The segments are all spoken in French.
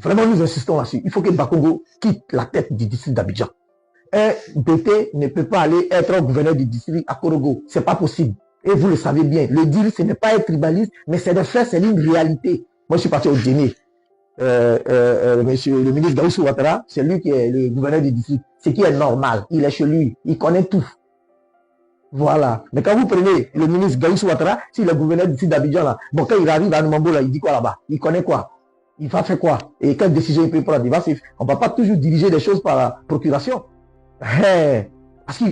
Vraiment, nous insistons là-dessus. Il faut que Bakongo quitte la tête du district d'Abidjan. Un DT ne peut pas aller être gouverneur du district à Korogo. C'est pas possible. Et vous le savez bien. Le deal, ce n'est pas être tribaliste, mais c'est de faire, c'est une réalité. Moi, je suis parti au dîner. Monsieur le ministre Gaoussou Ouattara, c'est lui qui est le gouverneur du district. Ce qui est normal. Il est chez lui. Il connaît tout. Voilà. Mais quand vous prenez le ministre Gaoussou Ouattara, s'il est gouverneur du district d'Abidjan, là, bon, quand il arrive à Numambo, là, il dit quoi là-bas? Il connaît quoi? Il va faire quoi? Et quelle décision il peut prendre? On ne va pas toujours diriger des choses par la procuration. Parce que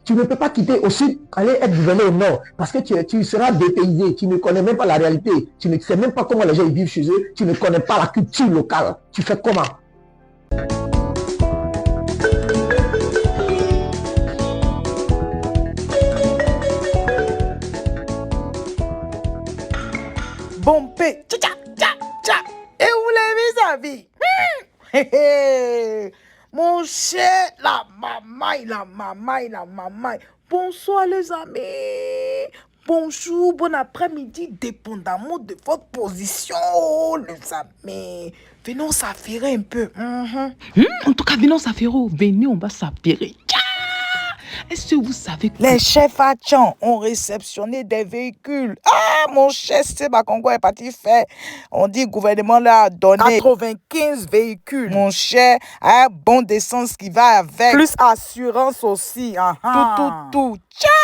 tu ne peux pas quitter au sud, aller être gouverneur au nord, parce que tu seras dépaysé, tu ne connais même pas la réalité, tu ne sais même pas comment les gens vivent chez eux, tu ne connais pas la culture locale. Tu fais comment? Bompé, tcha tcha tcha. Et où les vis-à-vis? Mon cher, la mamaille. Bonsoir les amis. Bonjour, bon après-midi, dépendamment de votre position, les amis. Venons s'affairer un peu. En tout cas, venons s'affairer. Venez, on va s'affairer. Est-ce que vous savez que les chefs Atchan ont réceptionné des véhicules? Ah, mon chef Seba Congo est parti faire. On dit le gouvernement leur a donné 95 véhicules. Mon cher, un bon d'essence qui va avec. Plus assurance aussi. Tout. Tcha.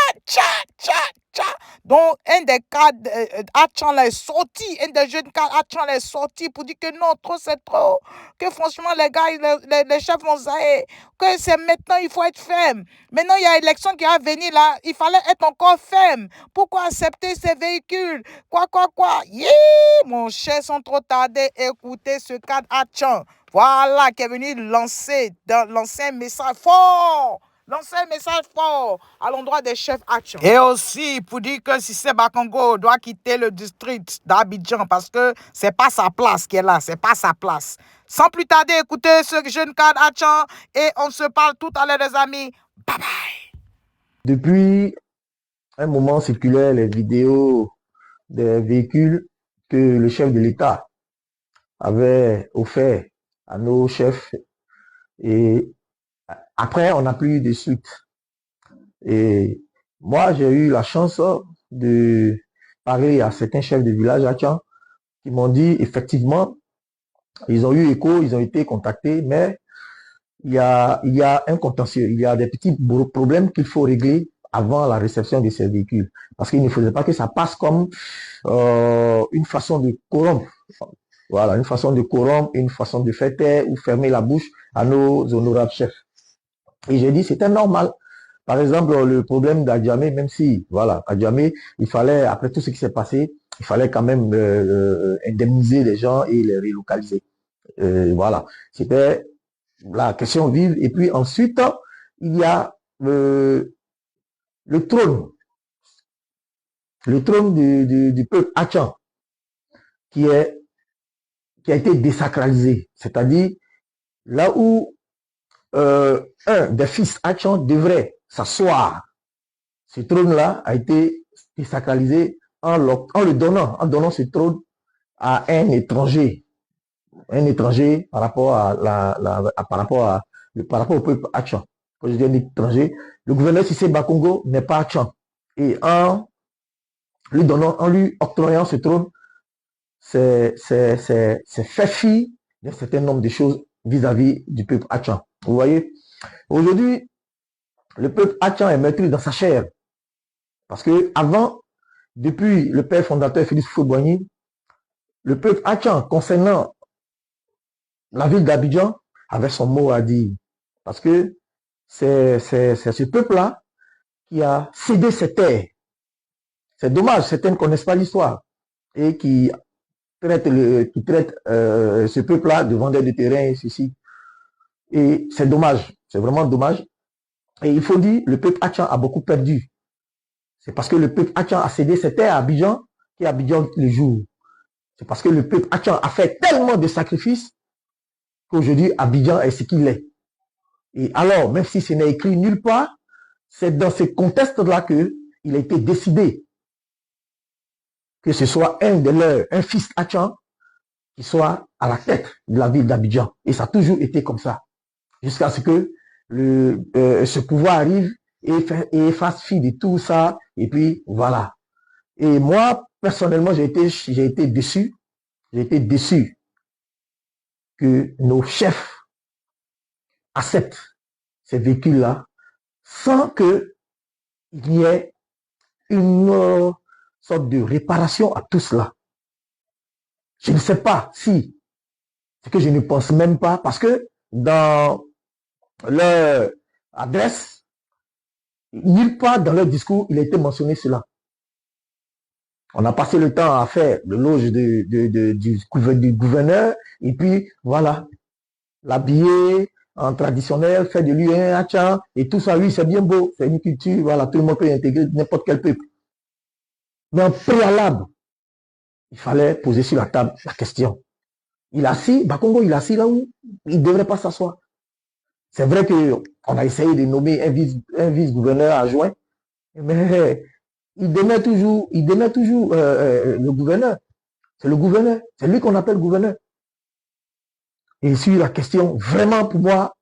Donc, un des cadres Atchan est sorti. Un des jeunes cadres Atchan est sorti pour dire que non, trop c'est trop. Que franchement, les gars, les chefs vont savoir que c'est maintenant, il faut être ferme. Maintenant, il y a l'élection qui va venir là. Il fallait être encore ferme. Pourquoi accepter ces véhicules? Quoi? Yeah, mon cher, sans trop tarder, écoutez ce cadre Atchan. Voilà, qui est venu lancer un message fort. Lancer un message fort à l'endroit des chefs Atchan. Et aussi pour dire que Cissé Bakongo doit quitter le district d'Abidjan parce que c'est pas sa place qui est là, c'est pas sa place. Sans plus tarder, écoutez ce jeune cadre Atchan et on se parle tout à l'heure les amis. Bye bye. Depuis un moment circulaient les vidéos des véhicules que le chef de l'État avait offert à nos chefs et après, on n'a plus eu de suite. Et moi, j'ai eu la chance de parler à certains chefs de village Atchan qui m'ont dit, effectivement, ils ont eu écho, ils ont été contactés, mais il y a un contentieux, il y a des petits problèmes qu'il faut régler avant la réception de ces véhicules. Parce qu'il ne faudrait pas que ça passe comme une façon de corrompre. Voilà, une façon de corrompre, une façon de faire taire ou fermer la bouche à nos honorables chefs. Et j'ai dit, c'était normal. Par exemple, le problème d'Adjamé, même si, voilà, Adjamé, il fallait, après tout ce qui s'est passé, il fallait quand même indemniser les gens et les relocaliser. Voilà, c'était la question vive. Et puis ensuite, il y a le trône du peuple Atchan, qui a été désacralisé. C'est-à-dire, là où un des fils Atchan devrait s'asseoir. Ce trône-là a été désacralisé en donnant ce trône à un étranger par rapport au peuple Atchan. Quand je dis un étranger, le gouverneur Cissé Bakongo n'est pas Atchan. Et en lui octroyant ce trône, c'est fait fi d'un certain nombre de choses vis-à-vis du peuple Atchan. Vous voyez, aujourd'hui, le peuple Atchan est meurtri dans sa chair. Parce que avant, depuis le père fondateur Félix Houphouët-Boigny, le peuple Atchan, concernant la ville d'Abidjan, avait son mot à dire. Parce que c'est ce peuple-là qui a cédé ses terres. C'est dommage, certains ne connaissent pas l'histoire et qui traitent ce peuple-là de vendeur de terrain et ceci. Et c'est dommage, c'est vraiment dommage. Et il faut dire, le peuple Atchan a beaucoup perdu. C'est parce que le peuple Atchan a cédé ses terres à Abidjan qu'Abidjan le jour. C'est parce que le peuple Atchan a fait tellement de sacrifices qu'aujourd'hui Abidjan est ce qu'il est. Et alors, même si ce n'est écrit nulle part, c'est dans ce contexte-là qu'il a été décidé que ce soit un fils Atchan qui soit à la tête de la ville d'Abidjan. Et ça a toujours été comme ça. Jusqu'à ce que ce pouvoir arrive et fasse fi de tout ça. Et puis, voilà. Et moi, personnellement, j'ai été déçu. J'ai été déçu que nos chefs acceptent ces véhicules-là sans qu'il y ait une sorte de réparation à tout cela. Je ne sais pas si, c'est que je ne pense même pas, parce que dans leur adresse, nulle part dans leur discours, il a été mentionné cela. On a passé le temps à faire le loge du gouverneur, et puis voilà, l'habiller en traditionnel, faire de lui un hachan, et tout ça, oui, c'est bien beau, c'est une culture, voilà, tout le monde peut intégrer n'importe quel peuple. Mais en préalable, il fallait poser sur la table la question. Il est assis, Bakongo, il est assis là où il ne devrait pas s'asseoir. C'est vrai qu'on a essayé de nommer un vice-gouverneur adjoint, mais il demeure toujours le gouverneur. C'est le gouverneur, c'est lui qu'on appelle gouverneur. Et sur la question, vraiment pour moi,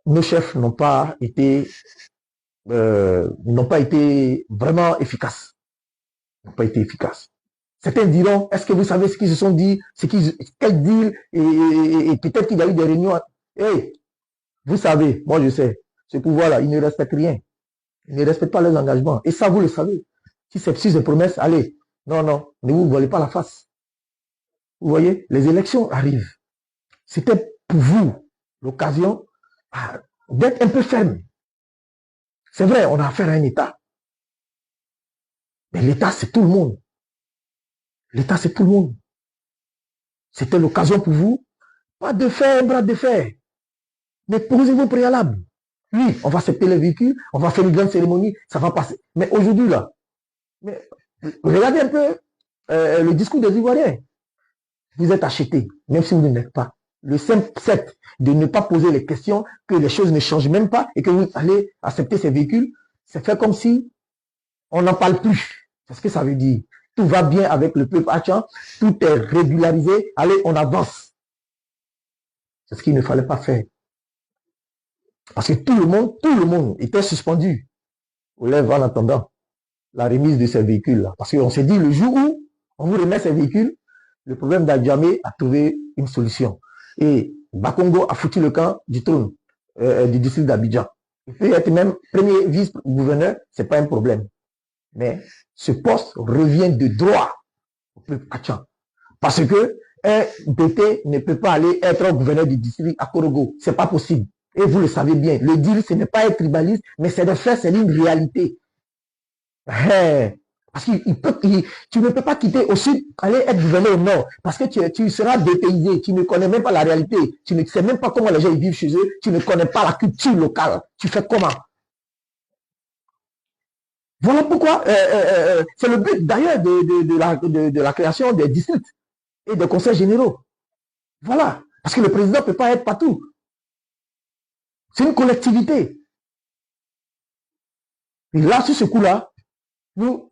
nos chefs n'ont pas été vraiment efficaces. N'ont pas été efficaces. Certains diront, est-ce que vous savez ce qu'ils se sont dit, quel deal, et peut-être qu'il y a eu des réunions. Hey, vous savez, moi je sais, ce pouvoir-là, il ne respecte rien. Il ne respecte pas leurs engagements. Et ça, vous le savez. Si c'est des promesses, allez, non, ne vous voilez pas la face. Vous voyez, les élections arrivent. C'était pour vous l'occasion d'être un peu ferme. C'est vrai, on a affaire à un État. Mais l'État, c'est tout le monde. L'État, c'est tout le monde. C'était l'occasion pour vous, pas de faire un bras de fer, mais posez vos préalables. Oui, on va accepter les véhicules, on va faire une grande cérémonie, ça va passer. Mais aujourd'hui, là, regardez un peu le discours des Ivoiriens. Vous êtes achetés, même si vous ne l'êtes pas. Le simple fait de ne pas poser les questions, que les choses ne changent même pas et que vous allez accepter ces véhicules, c'est fait comme si on n'en parle plus. C'est ce que ça veut dire. Tout va bien avec le peuple hachan, tout est régularisé, allez, on avance. C'est ce qu'il ne fallait pas faire. Parce que tout le monde était suspendu aux lèvres en attendant la remise de ces véhicules-là. Parce qu'on s'est dit, le jour où on vous remet ces véhicules, le problème d'Adjamé a trouvé une solution. Et Bakongo a foutu le camp du trône du district d'Abidjan. Il peut être même premier vice-gouverneur, c'est pas un problème. Mais ce poste revient de droit au peuple hachan. Parce que un BT ne peut pas aller être gouverneur du district à Korogo. C'est pas possible. Et vous le savez bien. Le deal, ce n'est pas être tribaliste, mais c'est de faire, c'est une réalité. Parce que tu ne peux pas quitter au sud, aller être gouverneur au nord, parce que tu seras dépaysé, tu ne connais même pas la réalité, tu ne sais même pas comment les gens vivent chez eux, tu ne connais pas la culture locale. Tu fais comment? Voilà pourquoi c'est le but d'ailleurs de la création des districts et des conseils généraux. Voilà. Parce que le président ne peut pas être partout. C'est une collectivité. Et là, sur ce coup-là, nous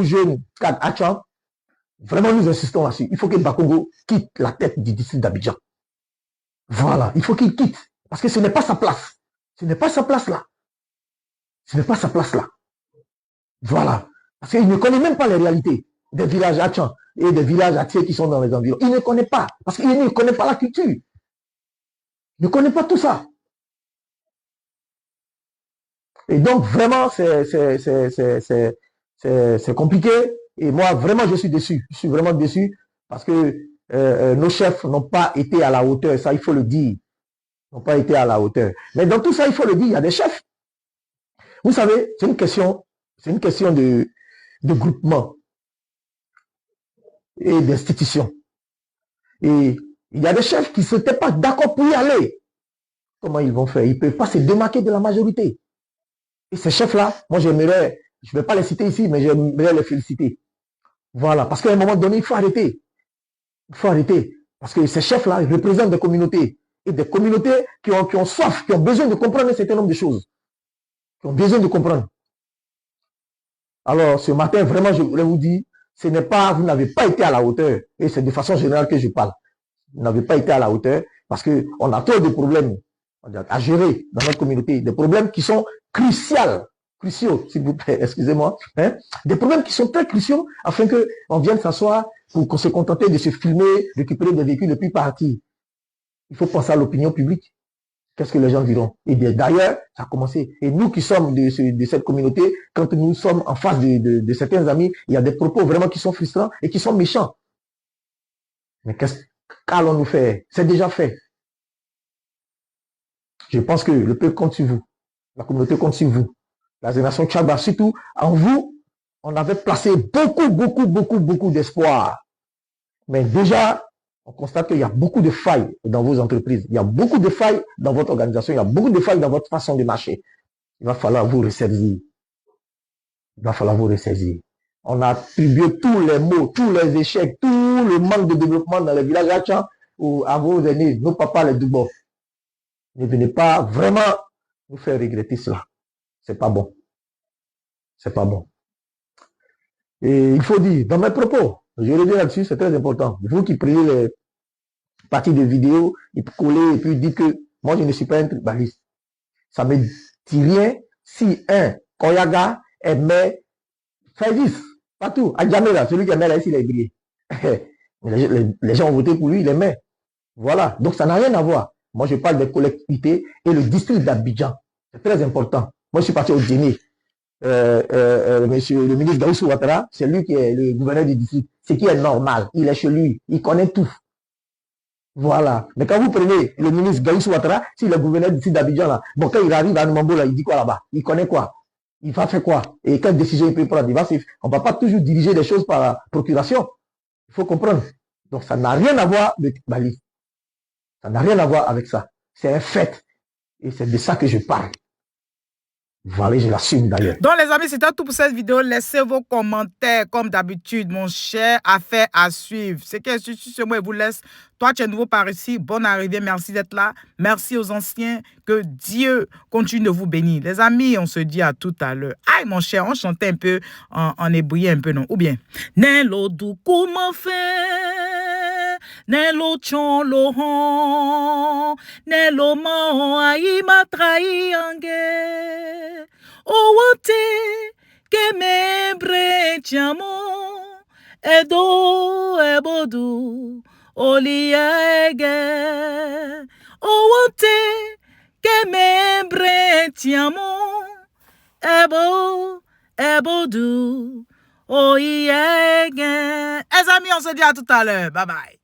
jeunes cadres hachan, vraiment nous insistons là-dessus. Il faut que Bakongo quitte la tête du district d'Abidjan. Voilà. Il faut qu'il quitte. Parce que ce n'est pas sa place. Ce n'est pas sa place là. Ce n'est pas sa place là. Voilà. Parce qu'il ne connaît même pas les réalités des villages hachans et des villages hatiers qui sont dans les environs. Il ne connaît pas. Parce qu'il ne connaît pas la culture. Il ne connaît pas tout ça. Et donc, vraiment, c'est compliqué. Et moi, vraiment, je suis déçu. Je suis vraiment déçu parce que nos chefs n'ont pas été à la hauteur. Ça, il faut le dire. Ils n'ont pas été à la hauteur. Mais dans tout ça, il faut le dire, il y a des chefs. Vous savez, c'est une question de groupement et d'institution. Et il y a des chefs qui ne s'étaient pas d'accord pour y aller. Comment ils vont faire? Ils ne peuvent pas se démarquer de la majorité. Et ces chefs-là, moi j'aimerais, je ne vais pas les citer ici, mais j'aimerais les féliciter. Voilà, parce qu'à un moment donné, il faut arrêter. Il faut arrêter. Parce que ces chefs-là, ils représentent des communautés. Et des communautés qui ont soif, qui ont besoin de comprendre un certain nombre de choses. Qui ont besoin de comprendre. Alors, ce matin, vraiment, je voulais vous dire, ce n'est pas, vous n'avez pas été à la hauteur. Et c'est de façon générale que je parle. Vous n'avez pas été à la hauteur parce qu'on a trop de problèmes à gérer dans notre communauté. Des problèmes qui sont cruciaux, s'il vous plaît, excusez-moi. Hein? Des problèmes qui sont très cruciaux afin qu'on vienne s'asseoir pour se contenter de se filmer, récupérer des véhicules et puis partir. Il faut penser à l'opinion publique. Qu'est-ce que les gens diront? Et bien d'ailleurs, ça a commencé. Et nous qui sommes de cette communauté, quand nous sommes en face de certains amis, il y a des propos vraiment qui sont frustrants et qui sont méchants. Mais qu'allons-nous faire? C'est déjà fait. Je pense que le peuple compte sur vous. La communauté compte sur vous. La génération Tchaba, surtout en vous, on avait placé beaucoup d'espoir. Mais déjà, on constate qu'il y a beaucoup de failles dans vos entreprises. Il y a beaucoup de failles dans votre organisation. Il y a beaucoup de failles dans votre façon de marcher. Il va falloir vous ressaisir. Il va falloir vous ressaisir. On a attribué tous les maux, tous les échecs, tout le manque de développement dans les villages Hachan ou à vos aînés, nos papas, les Dubos. Ne venez pas vraiment nous faire regretter cela. C'est pas bon. C'est pas bon. Et il faut dire, dans mes propos, je reviens là-dessus, c'est très important. Vous qui prenez les parties de vidéos, et coller et puis dites que moi je ne suis pas un tribaliste. Ça me dit rien si un Koyaga aimait Félix, partout, à Djamela, celui qui aimait là, il est brillé. Les gens ont voté pour lui, il aimait. Voilà, donc ça n'a rien à voir. Moi je parle des collectivités et le district d'Abidjan. C'est très important. Moi je suis parti au dîner. Monsieur le ministre Gaoussou Ouattara, c'est lui qui est le gouverneur du district. Ce qui est normal. Il est chez lui. Il connaît tout. Voilà. Mais quand vous prenez le ministre Gaoussou Ouattara, s'il est gouverneur du district d'Abidjan là, bon, quand il arrive à Numambo là, il dit quoi là-bas? Il connaît quoi? Il va faire quoi? Et quelle décision il peut prendre? On ne va pas toujours diriger les choses par la procuration. Il faut comprendre. Donc ça n'a rien à voir avec Bali. Ça n'a rien à voir avec ça. C'est un fait. Et c'est de ça que je parle. Voilà, je l'assume d'ailleurs. Donc les amis, c'était tout pour cette vidéo. Laissez vos commentaires comme d'habitude. Mon cher, affaire à suivre. C'est que sur ce mot, je vous laisse. Toi, tu es nouveau par ici. Bonne arrivée. Merci d'être là. Merci aux anciens. Que Dieu continue de vous bénir. Les amis, on se dit à tout à l'heure. Aïe, mon cher, on chantait un peu en ébrouillé un peu, non? Ou bien? Nelo du comment faire? Nelo chon lo hon? Nelo ma aïe ma trahi ange? Owote ke me bre chamo edo ebodu oliege. Owote ke me bre chamo ebodu oliege. Les amis, on se dit à tout à l'heure. Bye bye.